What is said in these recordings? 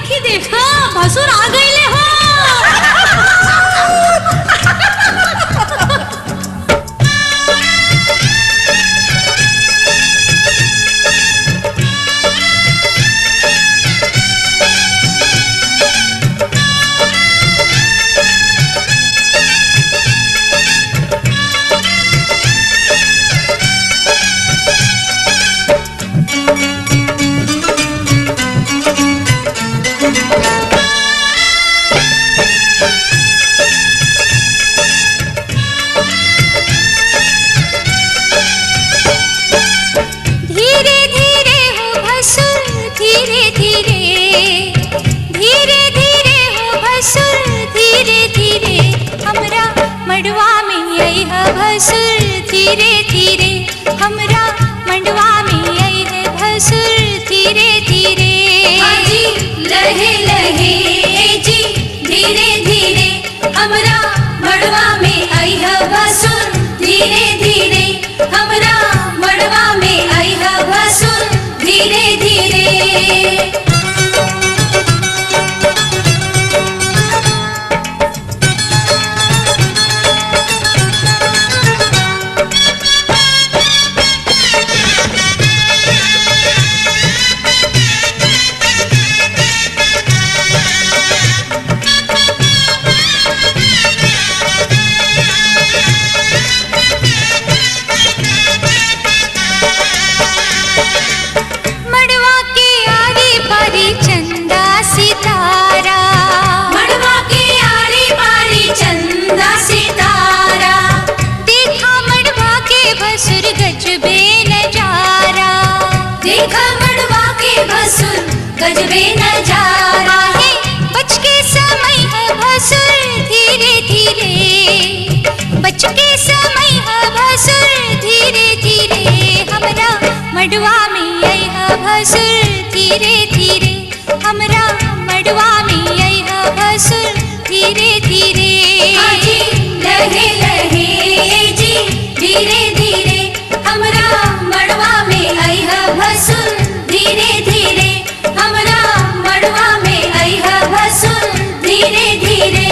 देखी देखा भसुर आ गईले हो। धीरे धीरे हमरा मंडवा में आई है भसुर धीरे धीरे। जी लहे लहे जी धीरे धीरे हमरा मंडवा में आई है भसुर धीरे धीरे हमरा मंडवा में आई है भसुर धीरे धीरे। गजबे नजारा है बच के समय है भसुर धीरे धीरे। बच के समय है भसुर धीरे धीरे हमरा मडवा में आई है भसुर धीरे धीरे। हमरा मडवा में आई है भसुर धीरे धीरे। जी लहे लहे जी धीरे धीरे हमरा मडवा में आई है भसुर धीरे धीरे हमरा मडवा में आई है भसुर धीरे धीरे।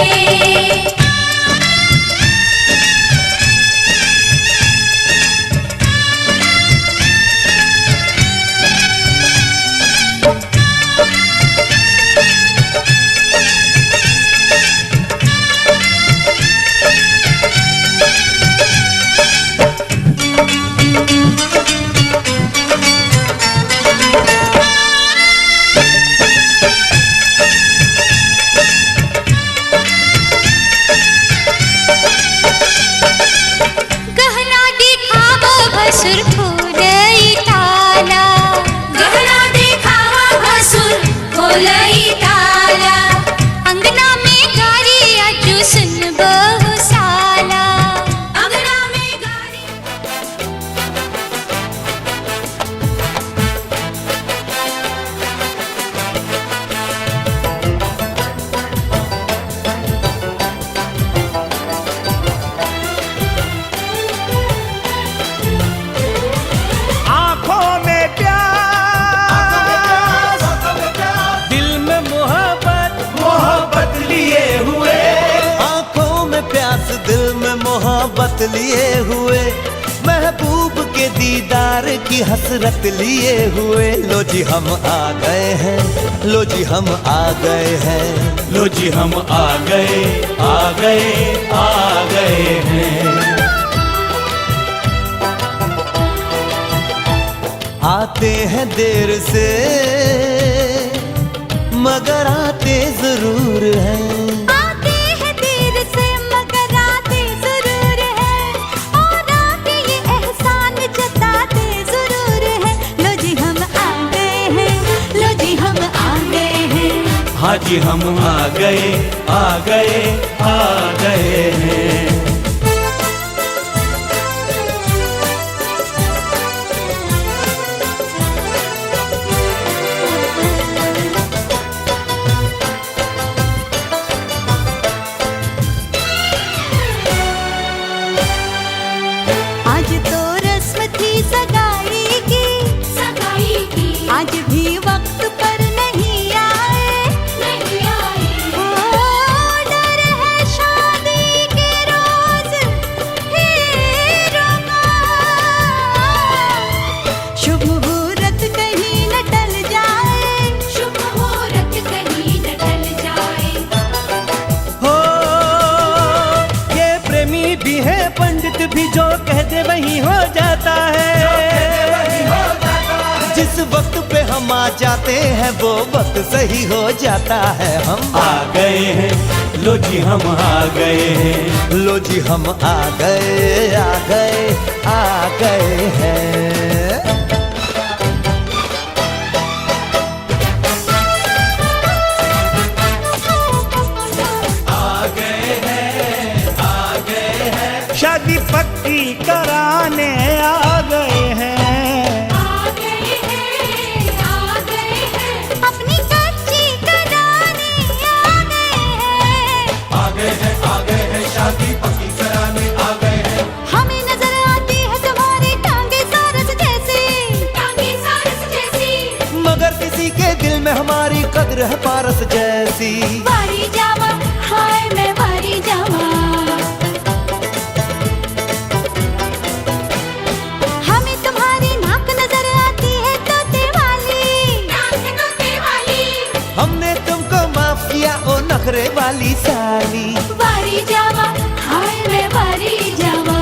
मोहब्बत लिए हुए महबूब के दीदार की हसरत लिए हुए। लो जी हम आ गए हैं, लो जी हम आ गए हैं, लो जी हम आ गए आ गए आ गए हैं। आते हैं देर से मगर आते जरूर हैं। हाँ जी हम आ गए आ गए आ गए हैं। आज तो रस्म थी सगाई की, आज भी वक्त पर नहीं आए। शर्मा जाते हैं वो वक्त सही हो जाता है। हम आ गए हैं, लो जी हम आ गए हैं। लो जी हम आ गए, आ गए, आ गए हैं। आ गए हैं, आ गए हैं। शादी पक्की कराने आ गए हैं। अपनी कच्ची कराने आ गए हैं। आ गए हैं, शादी पक्की कराने आ गए हैं। हमें नजर आती है तुम्हारी टांगे सारस जैसी, टांगे सारस जैसी। मगर किसी के दिल में हमारी कद्र है पारस जैसी। वारी जावा, हाय मैं वारी जावा। हमें तुम्हारी नाक नजर आती है तोते वाली, नाक तोते वाली। हमने तुमको माफ किया ओ नखरे वाली साली। वारी जावा, हाय मैं वारी जावा।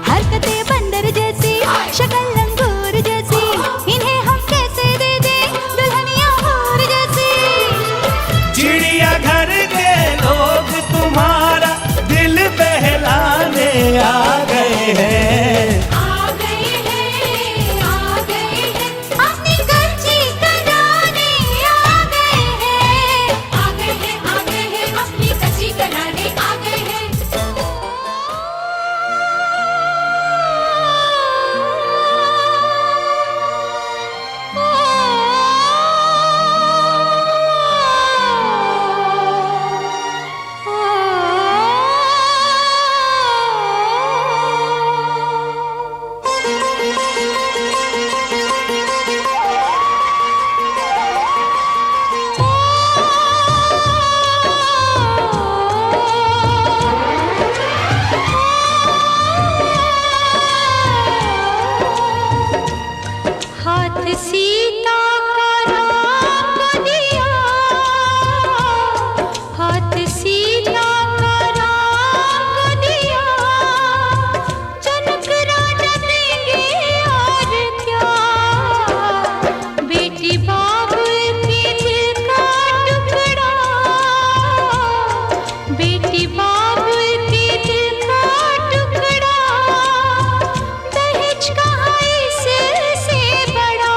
हरकतें बंदर जैसी, शक्ल लंगूर जैसी, इन्हें हम कैसे दे दें दुल्हनिया हूर जैसी। चिड़िया घर के लोग तुम्हारा दिल बहलाने आ गए हैं। आ गए हैं, आ गए हैं। अपनी कच्ची कराने आ गए हैं। आ गए हैं, आ गए हैं। अपनी कच्ची कराने आ गए हैं। हाथ सीता का राम दिया, हाथ सीता का राम दिया। जनक राजा देंगे और क्या, बेटी बाबुल के दिल का टुकड़ा, बेटी बाबुल के दिल का टुकड़ा। दहेज कहाँ इससे बड़ा,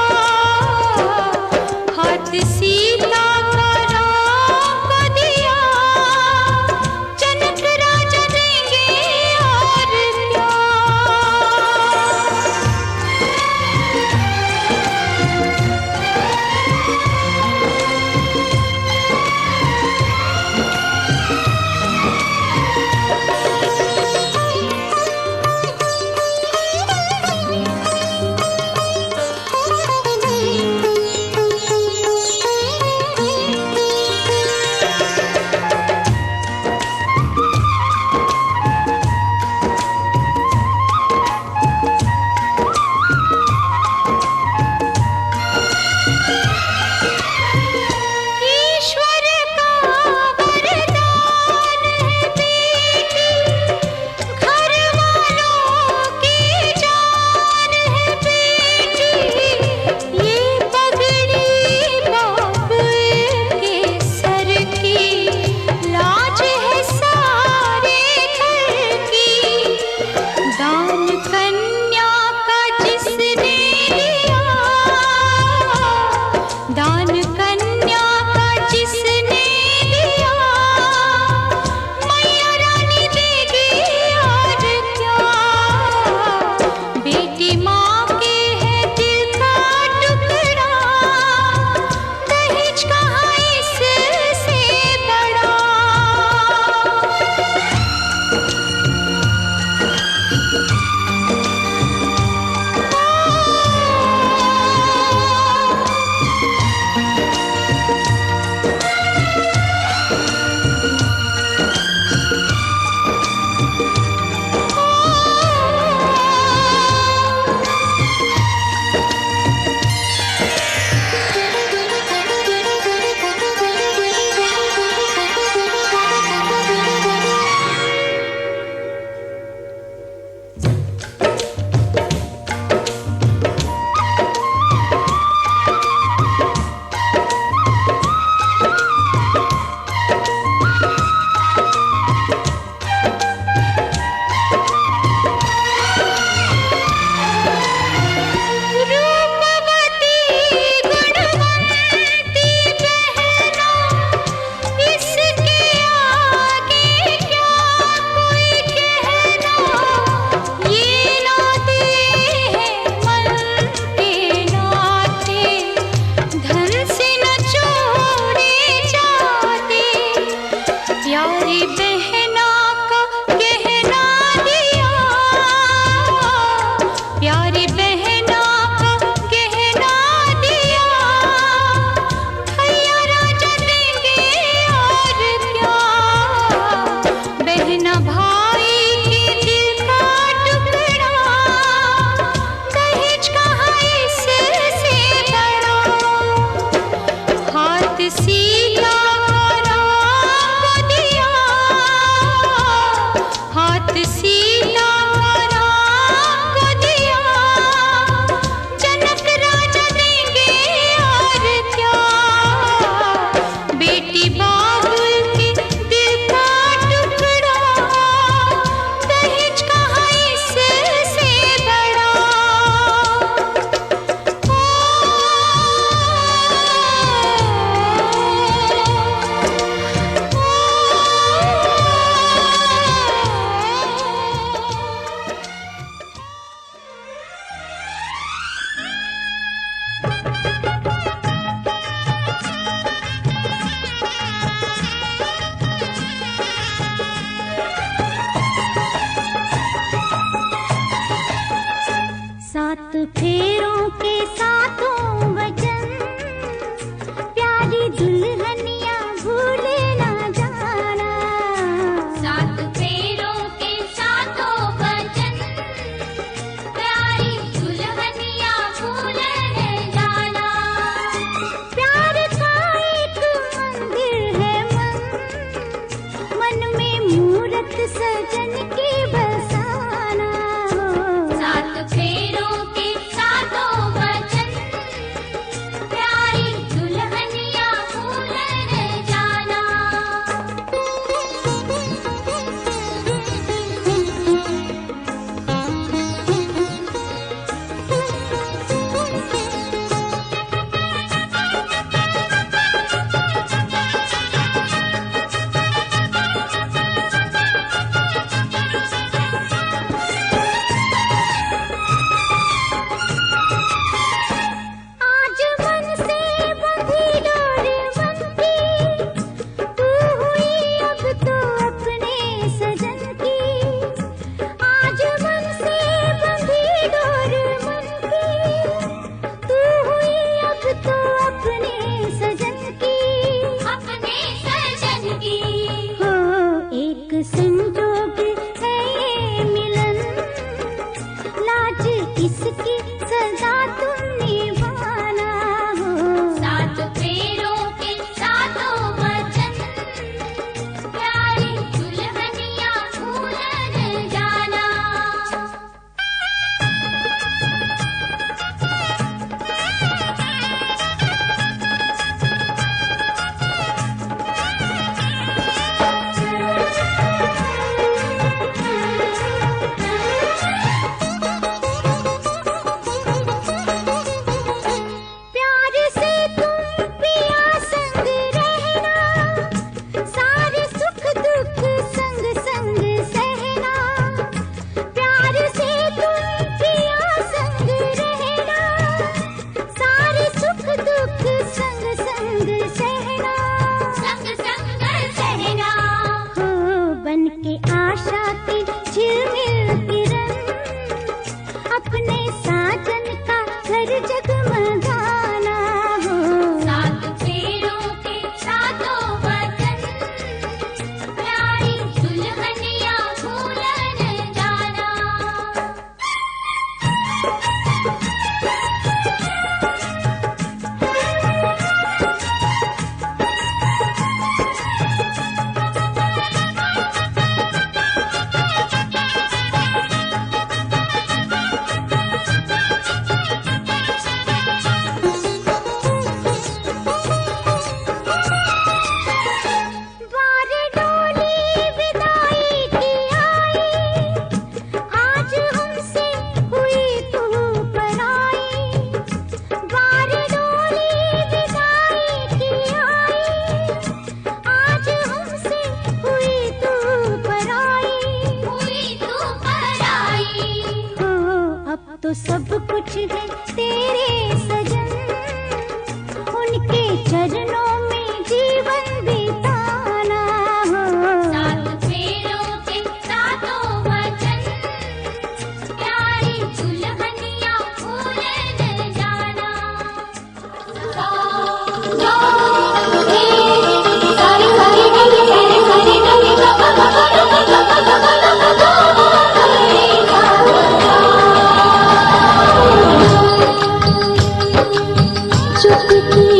चुटकी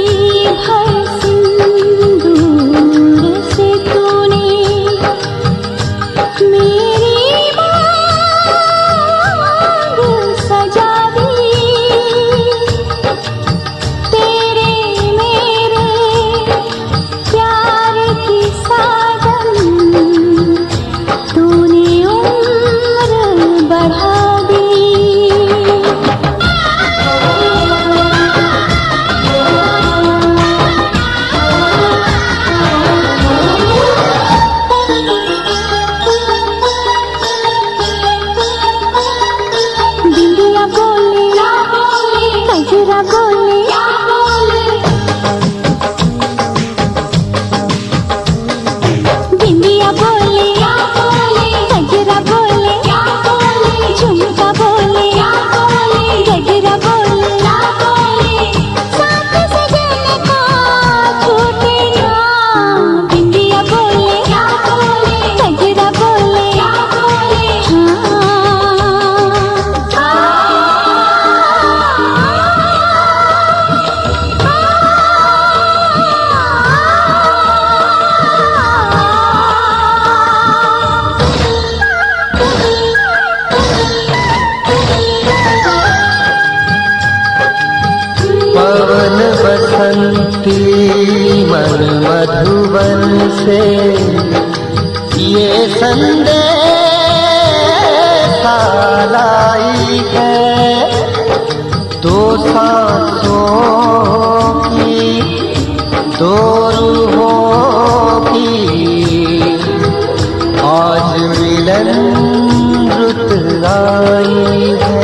भर सिंदूर से तूने मेरी मांग सजा दी। तेरे मेरे प्यार की साजन तूने उम्र बढ़ा दी। बिंदिया बोले कजरा बोले बिंदिया बोले कजरा बोले झुमका बोले गजरा बोले साथ सजन का छूटे ना। बिंदिया बोले कजरा बोले पवन बसंती मन मधुबन से ये संदेश लाई है। दो सांसों की दो रूहों की आज मिलन रुत आई है।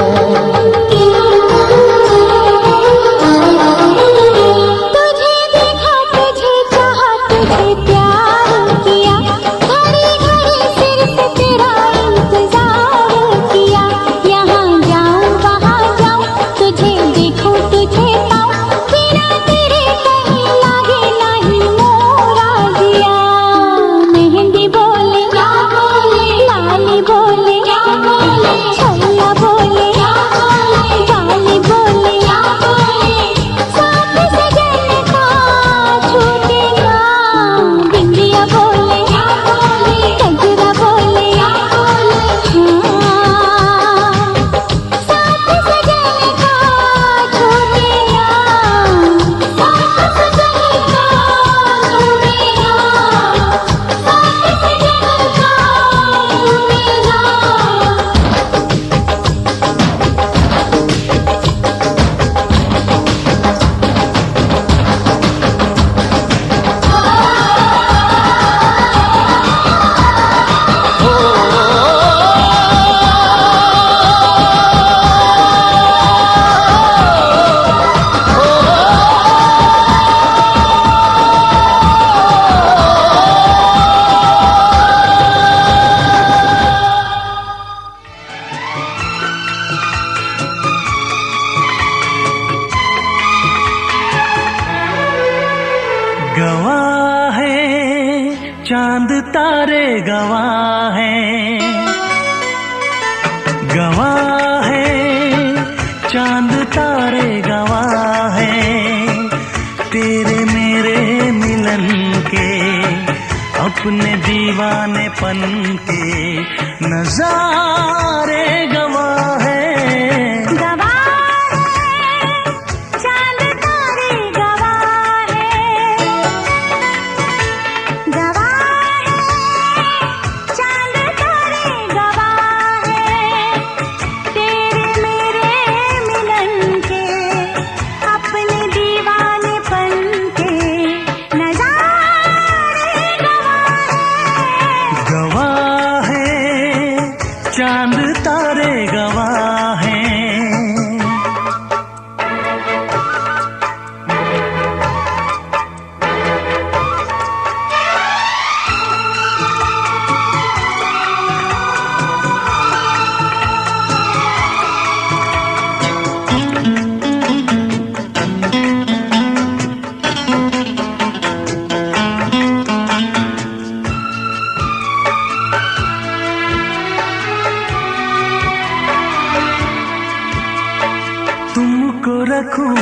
तुझे देखा तुझे चाहा तुझे प्यार किया घड़ी घड़ी सिर्फ तेरा इंतजार किया। यहाँ जाऊँ वहाँ जाऊँ तुझे देखूँ तुझे पाऊँ बिना तेरे कहीं लागे नहीं मोरा दिया। मेहंदी बोले लाली बोले छैया बोले गाली बोले साथ सजन का छूटे ना। बिंदिया बोले कजरा बोले साथ सजन का छूटे ना। साथ सजन का छूटे ना। साथ सजन का छूटे ना। गवाह है चांद तारे गवाह है, गवाह है चांद तारे गवाह है तेरे मेरे मिलन के अपने दीवानेपन के नजारे गवाह है। चांद तारे गवाह है, चांद तारे गवाह है तेरे मेरे मिलन के अपने दीवानेपन के नजारे गवाह है। गवाह है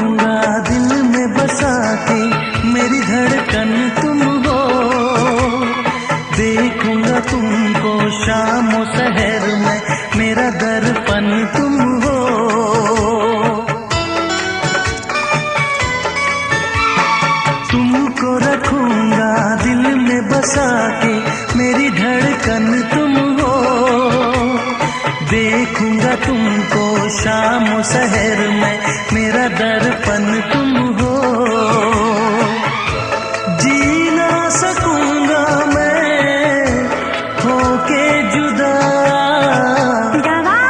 रखूंगा दिल में बसा के, मेरी धड़कन तुम हो। देखूंगा तुमको शाम और शहर में, मेरा दर्पण तुम हो। तुमको रखूंगा दिल में बसा के, मेरी धड़कन तुम हो। देखूंगा तुमको शाम और शहर में, मेरा दर्पण तुम हो। जी ना सकूंगा मैं होके जुदा। गवाह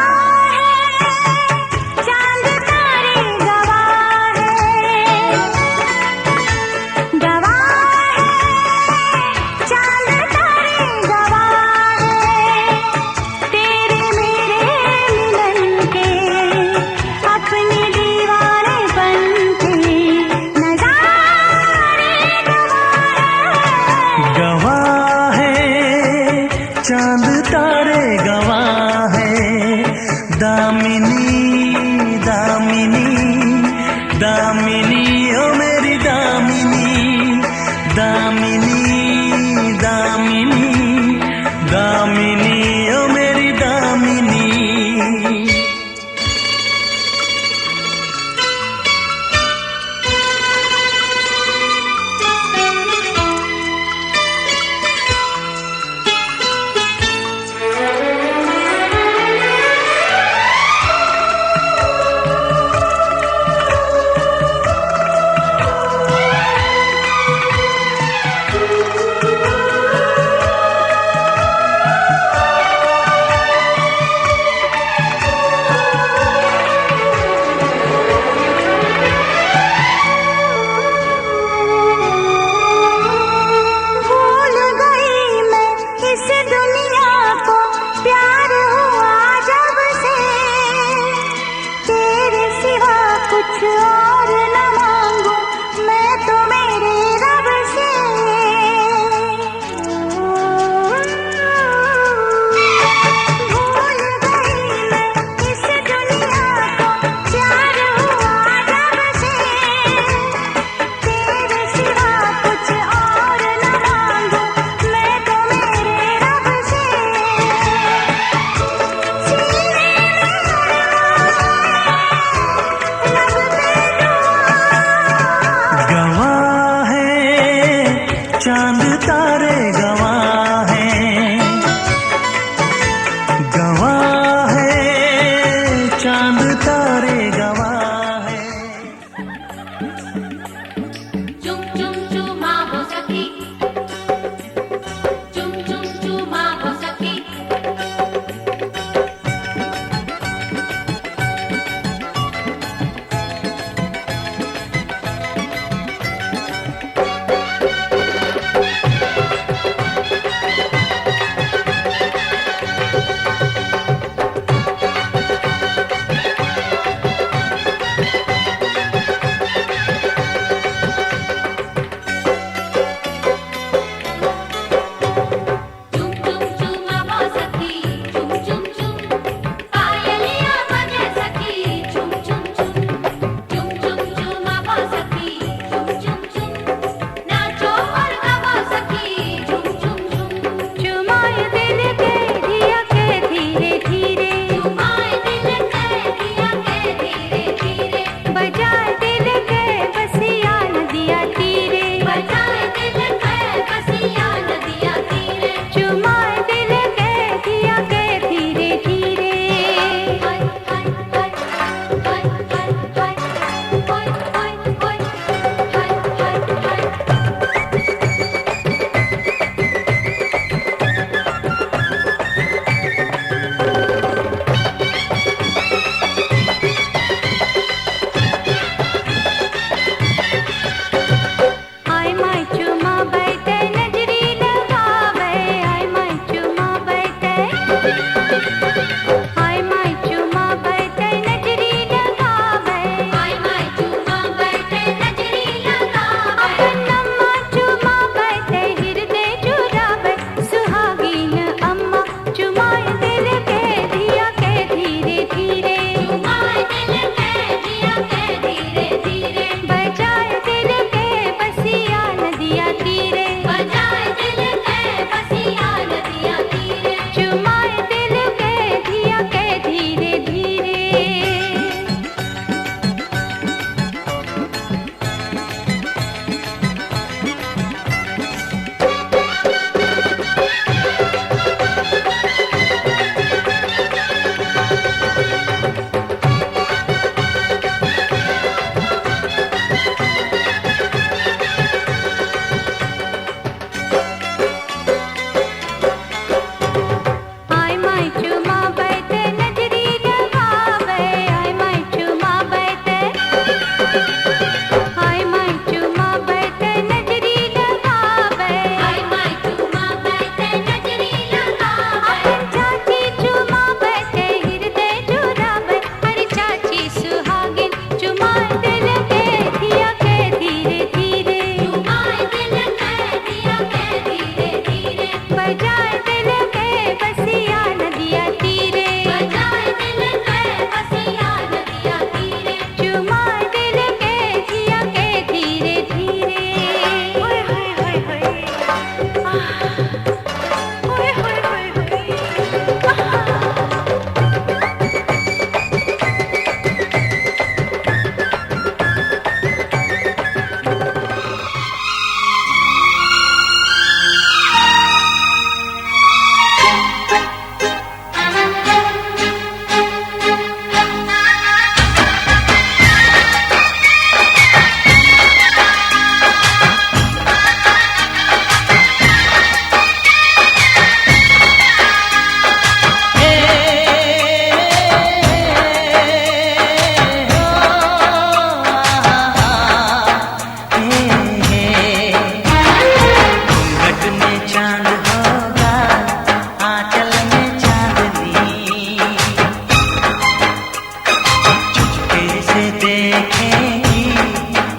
है चांद तारे, गवाह है, गवाह है चांद तारे, गवाह है तेरे मेरे मिलन के, अपने दीवानेपन के नजारे। गवाह है चांद तारे, गवाह है दामिनी, दामिनी, दामिनी ओ मेरी दामिनी, दामिनी, दामिनी, दामिनी ओ मेरी दामिनी।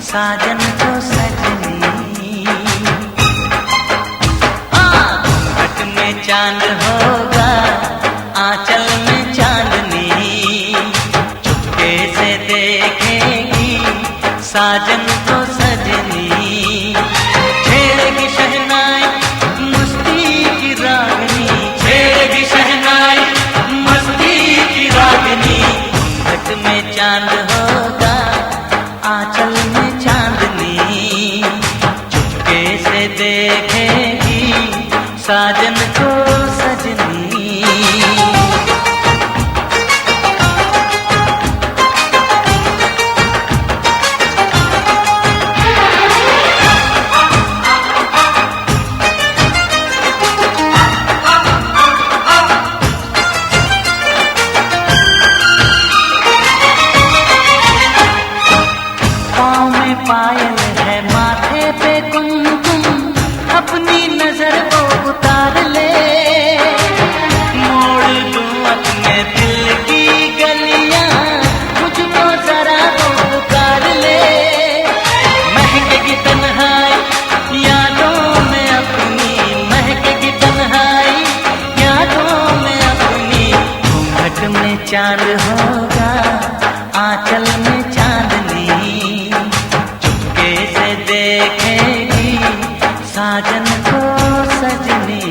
साजन को सजनी। घूंघट में चांद होगा, आंचल में चांदनी, चुपके से देखेगी साजन को सजनी। छेड़ेगी शहनाई मस्ती की रागनी, छेड़ेगी शहनाई मस्ती की रागनी। घूंघट में चांद होगा, आंचल में चांदनी, चुपके से देखेगी साजन को सजनी। पायल है माथे पे कुमकुम, अपनी नजर को उतार ले, मोड़ दूं अपने दिल की गलियां, मुझको जरा वो पुकार ले। महकेगी तन्हाई यादों में अपनी, महकेगी तन्हाई यादों में अपनी। घूंघट में चांद होगा, आंचल में चांदनी, से देखेगी साजन को सजनी।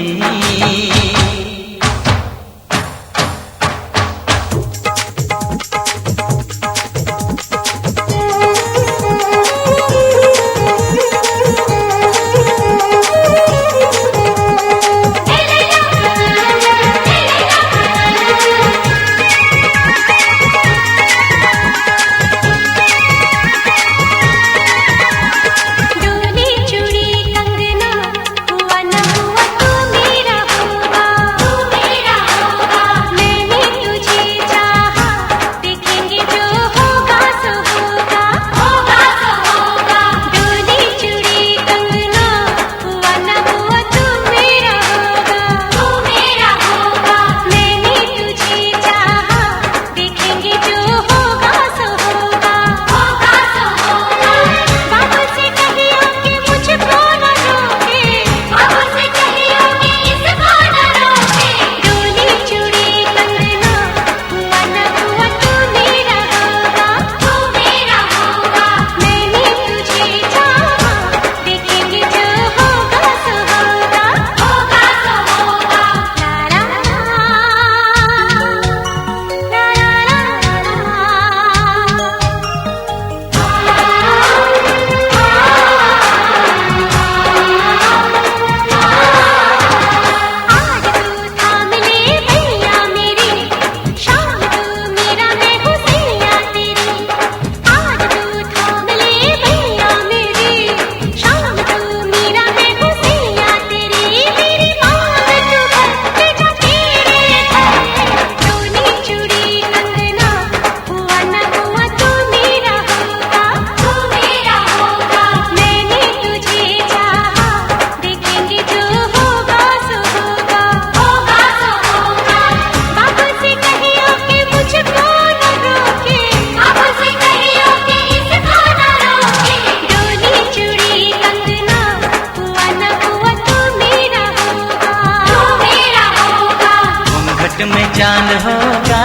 में चांद होगा,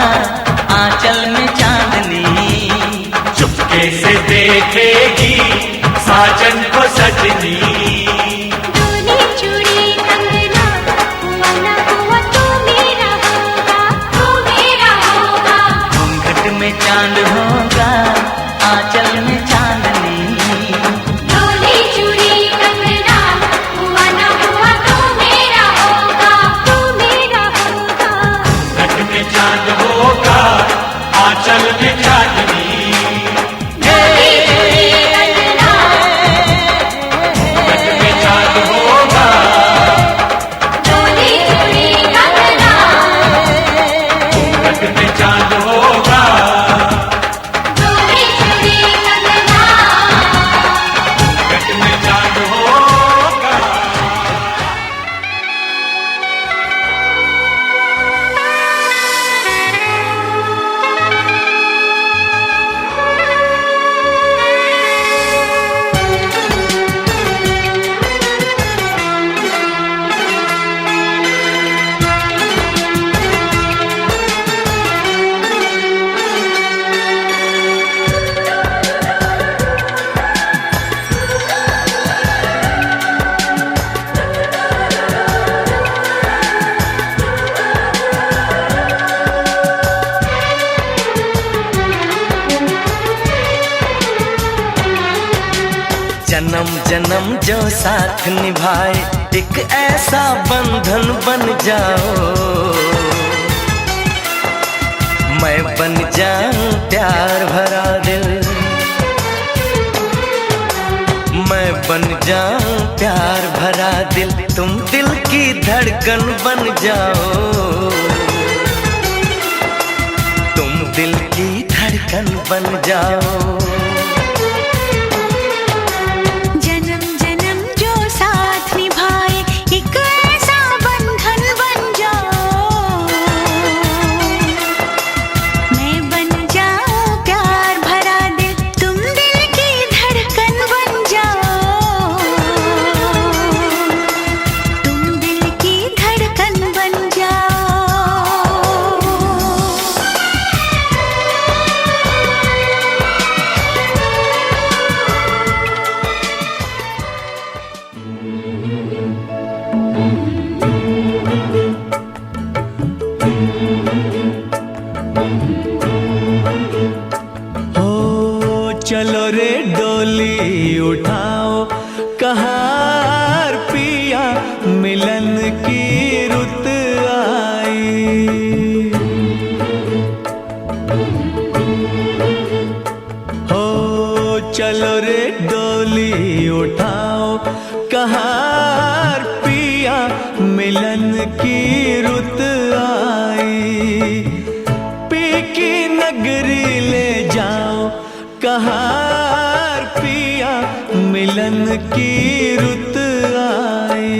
आंचल में चांदनी, चुपके से देखेगी साजन को सजनी। डोली चूड़ी कंगना हुआ ना हुआ तू मेरा होगा, तू मेरा होगा। घूंघट में चांद होगा, आंचल में चांदनी, डोली चूड़ी कंगना हुआ ना हुआ तू मेरा होगा, तू मेरा होगा। घट में चांद होगा, आंचल में चांदनी, डोली चूड़ी कंगना जन्म जन्म जो साथ निभाए एक ऐसा बंधन बन जाओ। मैं बन जाऊं प्यार भरा दिल, मैं बन जाऊं प्यार भरा दिल, तुम दिल की धड़कन बन जाओ। तुम दिल की धड़कन बन जाओ। चलो रे डोली उठाओ कहार पिया, मिलन की रुत आई। हो चलो रे डोली उठाओ कहार पिया, मिलन की रुत आई। पी की नगरी ले जाओ कहार पिया, मिलन की रुत आई।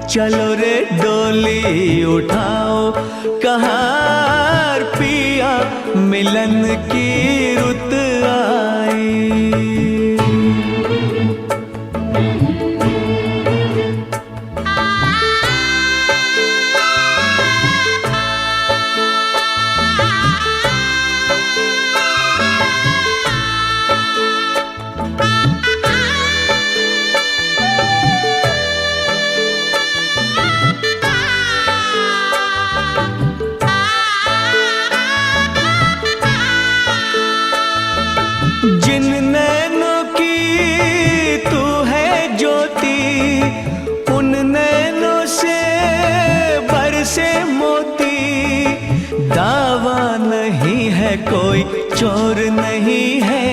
चलो रे डोली उठाओ कहार पिया, मिलन की रुत आई। जिन नैनों की तू है ज्योति, उन नैनों से बरसे मोती। दावा नहीं है कोई चोर नहीं है,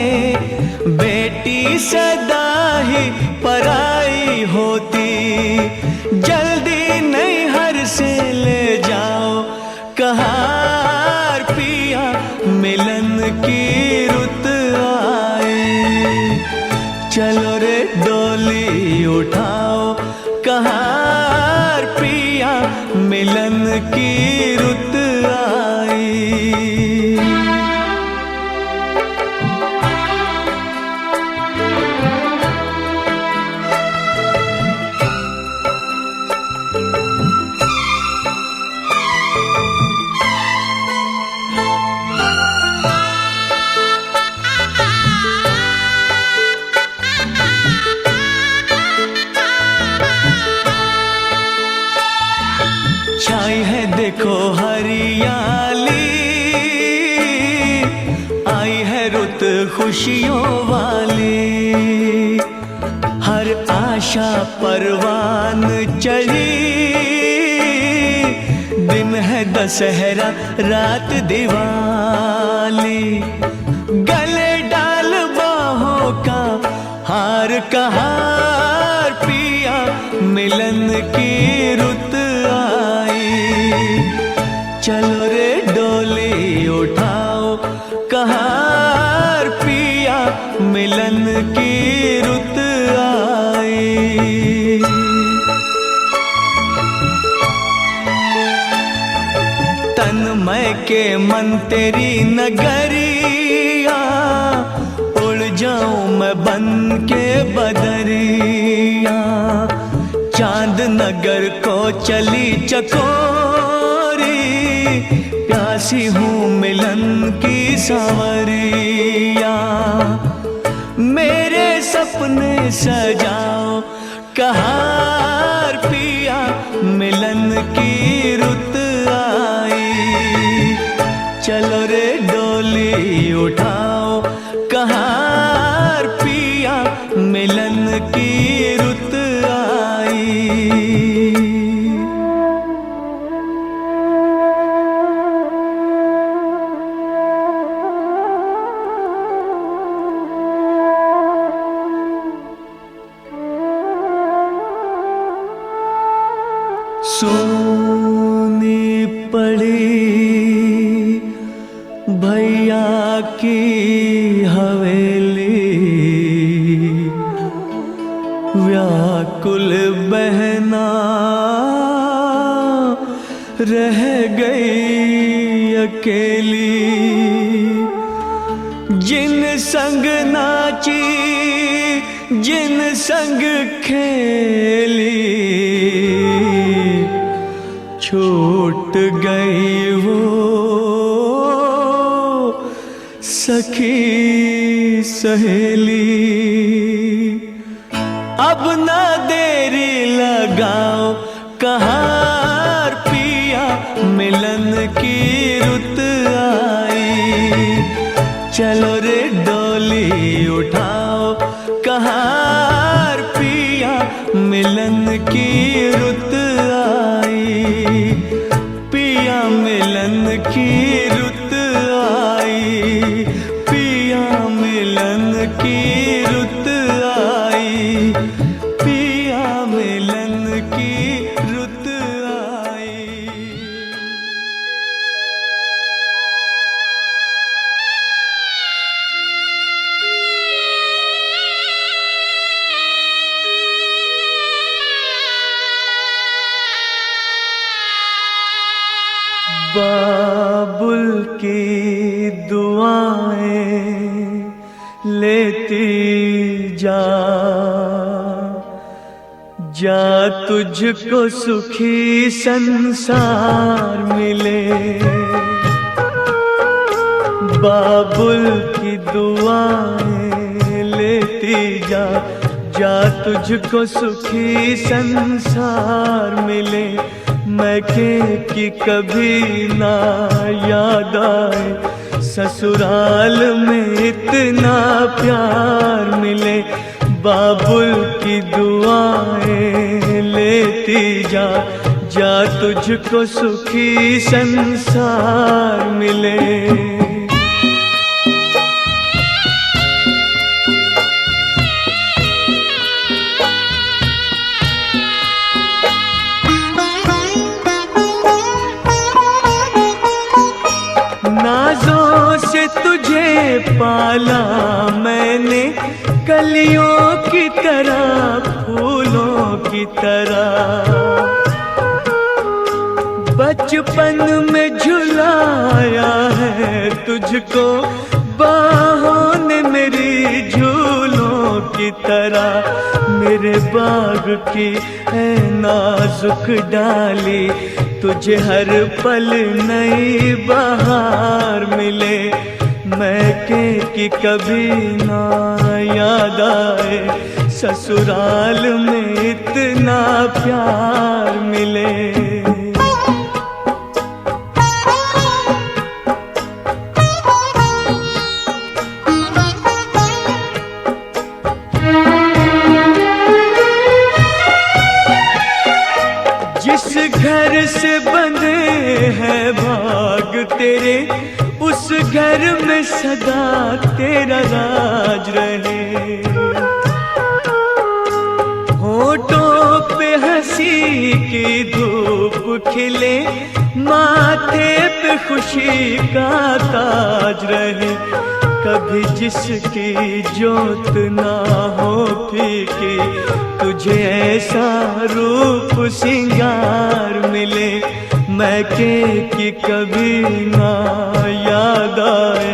बेटी सदा ही पराई होती। जल्दी नैहर से ले जाओ कहार पिया, मिलन की रुत आई। चलो रे डोली उठाओ कहार पिया, मिलन की रुत आई। छाई है देखो हरियाली, आई है रुत खुशियों वाली। हर आशा परवान चढ़ी, दिन है दशहरा रात दिवाली। गले डाल बाहों का हार कहार पिया, मिलन की रुत आई। चलो रे डोली उठाओ कहार पिया, मिलन की रुत आई। तन मैं के मन तेरी नगरिया, उड़ जाऊं मैं बन के बदरिया। चांद नगर को चली चकोरी, प्यासी हूँ मिलन की सांवरिया। मेरे सपने सजाओ कहार पिया, मिलन की रुत आई। चलो रे डोली उठाओ कहार पिया, की रुत आई। सोनी पड़ी भैया की हवेली, व्याकुल बहना रह गई अकेली। जिन संग नाची जिन संग खेली, छूट गई वो सखी सहेली। अब ना देरी लगाओ कहार पिया, मिलन की रुत आई। चलो रे डोली उठाओ कहार पिया, मिलन की रुत आई। पिया मिलन की रुत आई, पिया मिलन की रुत आई, पिया मिलन की रुत आई। बाबुल की दुआएं लेती जा, जा तुझको सुखी संसार मिले। बाबुल की दुआएं लेती जा, जा तुझको सुखी संसार मिले। मैं कि कभी ना याद आए, ससुराल में इतना प्यार मिले। बाबुल की दुआएं लेती जा, जा तुझको सुखी संसार मिले। नाज़ों से तुझे पाला मैंने, कलियों की तरह फूलों की तरह। बचपन में झुलाया है तुझको बाहों ने मेरी झूलों की तरह। मेरे बाग की है नाजुक डाली, तुझे हर पल नई बहार मिले। मैं कि कभी ना याद आए, ससुराल में इतना प्यार मिले। जिस घर से बंधे हैं भाग तेरे, उस घर में सदा तेरा राज रहे। होठों पे हंसी की धूप खिले, माथे पे खुशी का ताज रहे। कभी जिसकी जोत ना हो फीकी, तुझे ऐसा रूप सिंगार मिले। मैं कि कभी ना याद आए,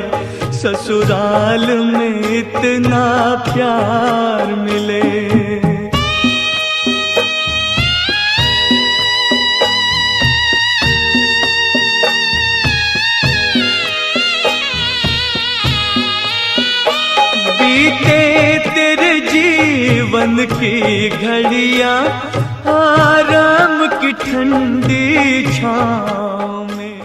ससुराल में इतना प्यार मिले। बीते तेरे जीवन की घड़ियां आराम की ठंडी छाँव में।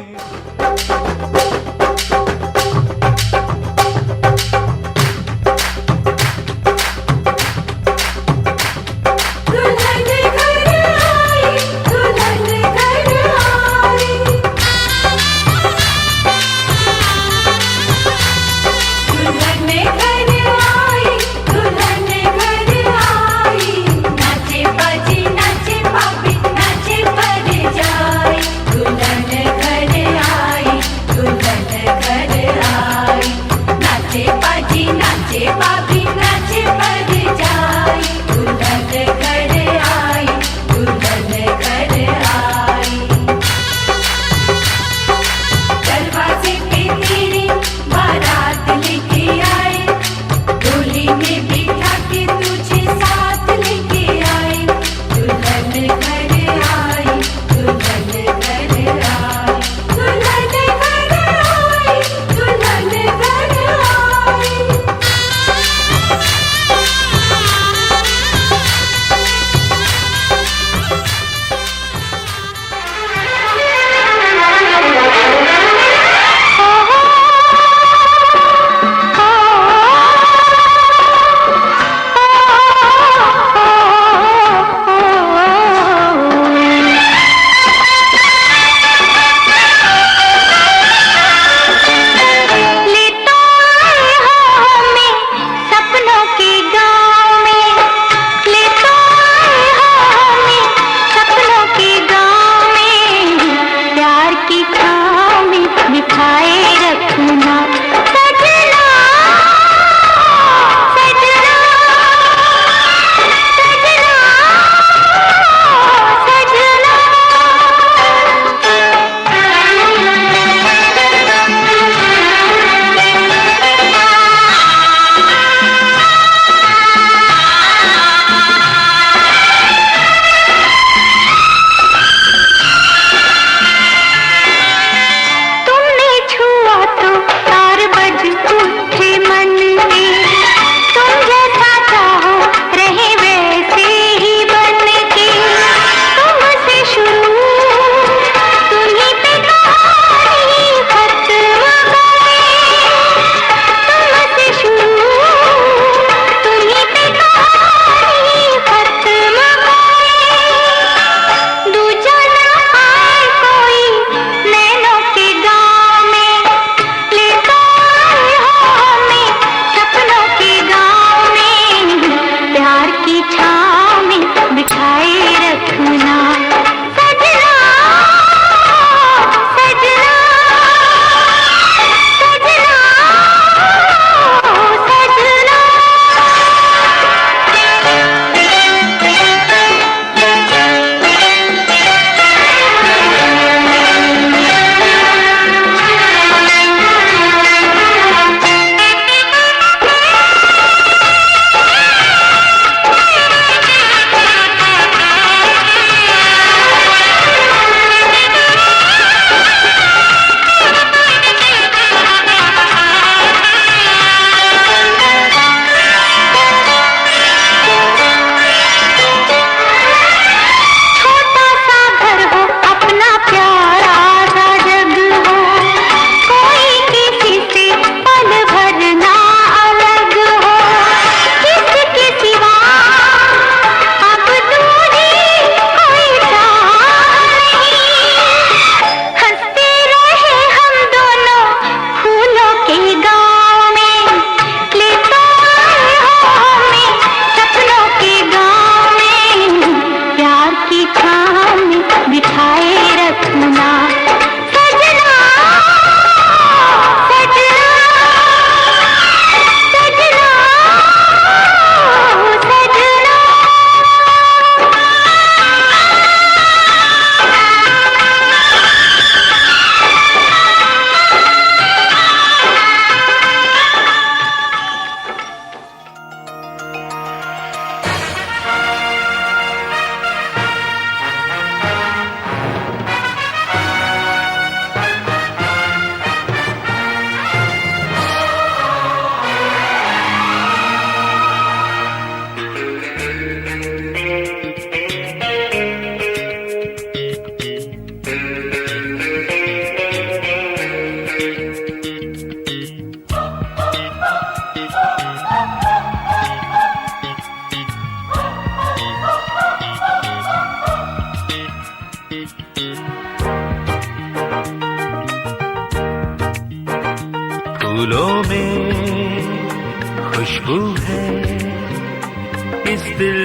दिल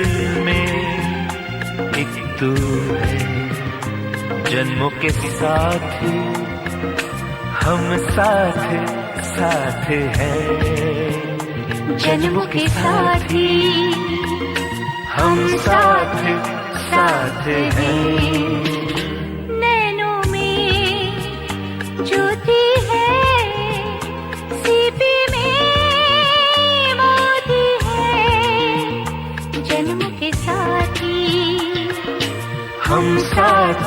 में एक तू है, जन्मों के साथी हम साथ साथ हैं, जन्मों के साथी हम साथ साथ हैं। नैनों में ज्योति है, सीपी में मोती है, जन्मों के साथी हम साथ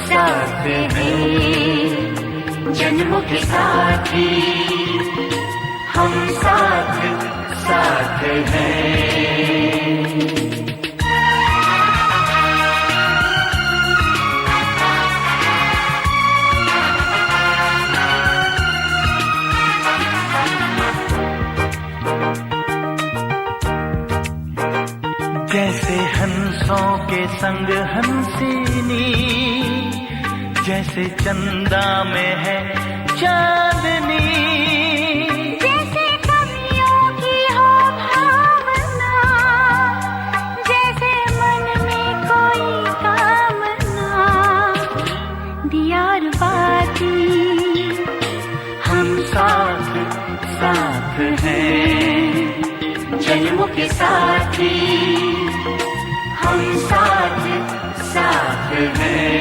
साथ हैं, जन्मों के साथी हम साथ साथ हैं। जैसे हंसों के संग हंसिनी, जैसे चंदा में है चांदनी, जैसे कवियों की हो भावना, जैसे मन में कोई कामना, दियार बाती हम साथ साथ हैं, जन्मों के साथी हम साथ साथ हैं।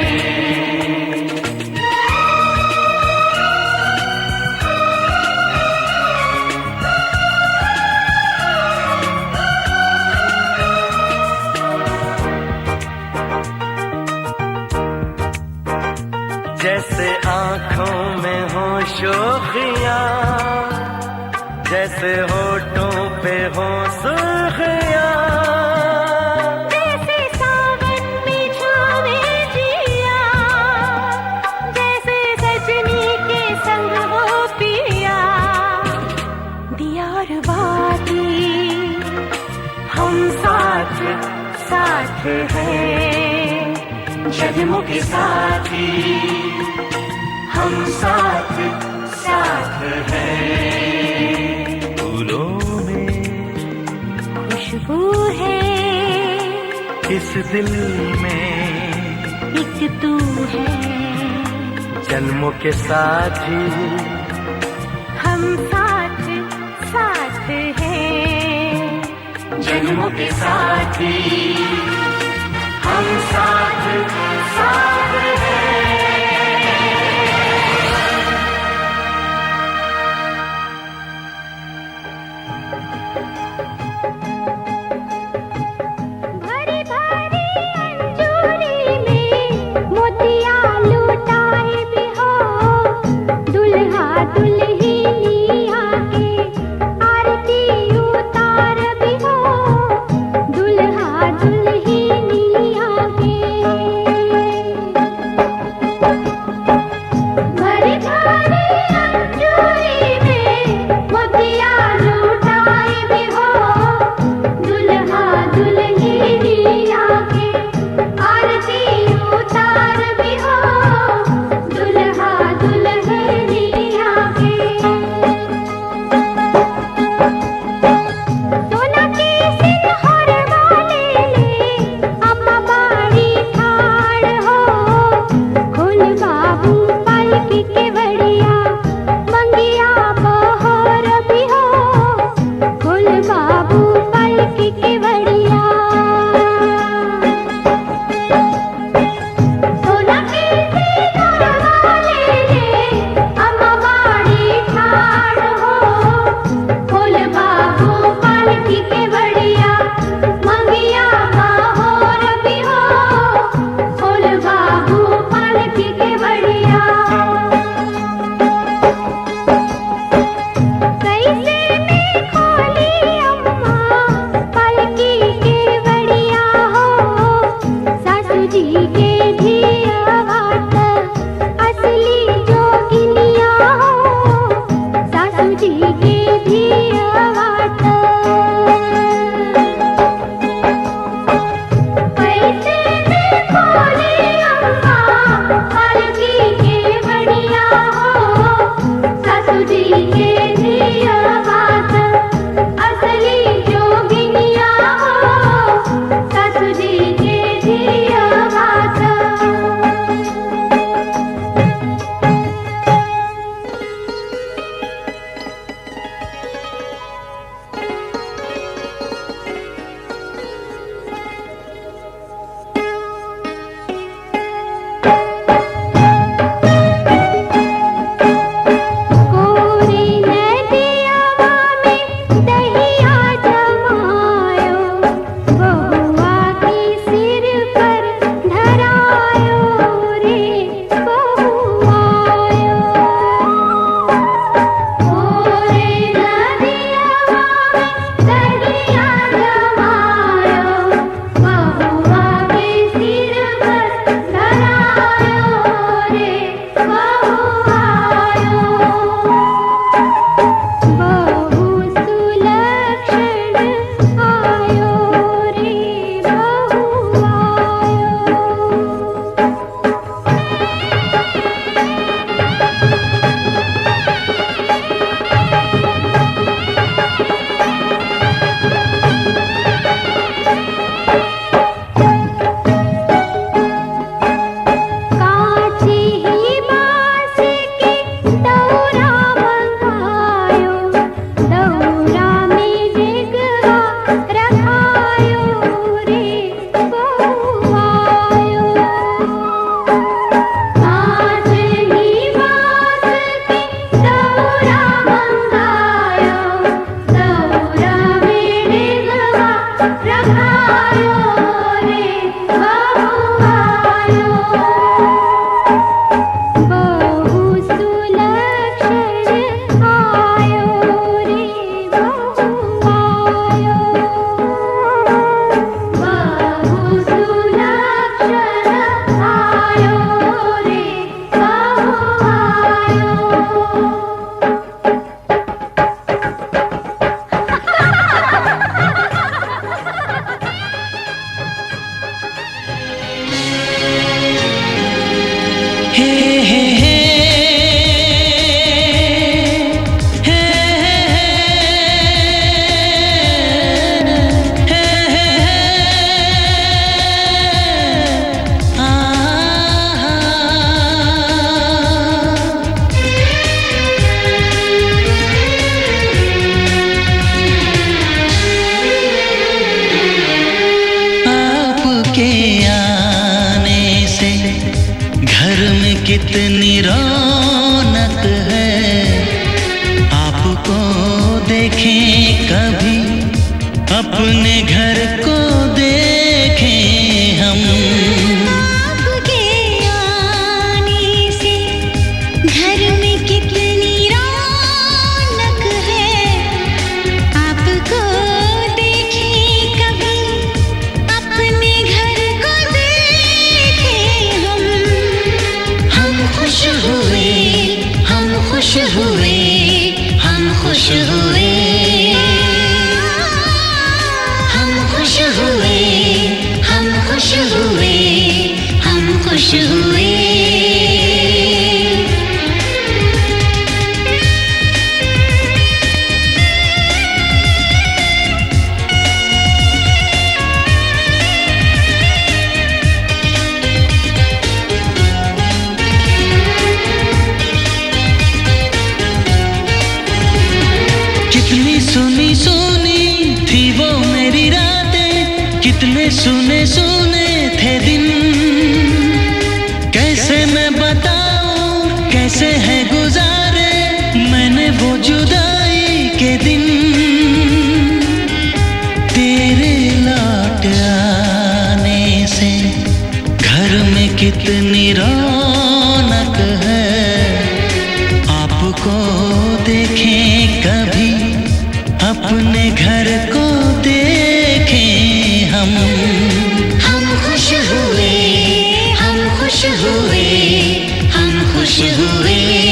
जैसे आँखों में हो शोखियाँ, जैसे होठों पे हो सुर्खियाँ, जैसे सावन में छावे जिया, जैसे सजनी के संग हो पिया, दियार बाती हम साथ साथ हैं, जन्मों के साथी हम साथ साथ हैं। फूलों में खुशबू है, इस दिल में एक तू है, जन्मों के साथी हम साथ साथ हैं, जन्मों के साथी हम साथ साथ हैं। भरी भरी अंजूरी में मोतिया लुटाए भी हो, दुल्हा दुल्हनिया के आरती उतार भी हो, दुल्हा दुल्हनिया के। रखायो रे बहुआयो बहु सुलक्षण आयो रे बहुआयो बहु सुलक्षण आयो रे बहुआयो आपके आने से घर में कितनी रौनक है। आपको देखें कभी अपने घर को देखें हम। आपके आने से घर में कितनी रौनक है। आपको देखें कभी अपने घर को देखें हम खुश हुए, हम खुश हुए, हम खुश हुए, हम खुश हुए, हम खुश हुए, हम खुश हुए। कितनी सुनी सुनी थी वो मेरी रातें, कितने सुने सुने थे दिन। कैसे मैं बताऊं कैसे है गुजारे मैंने वो जुदाई के दिन। तेरे लौट आने से घर में कितनी रौनक है। आपको देखें कभी अपने घर को देखें हम खुश हुए, हम खुश हुए, हम खुश हुए।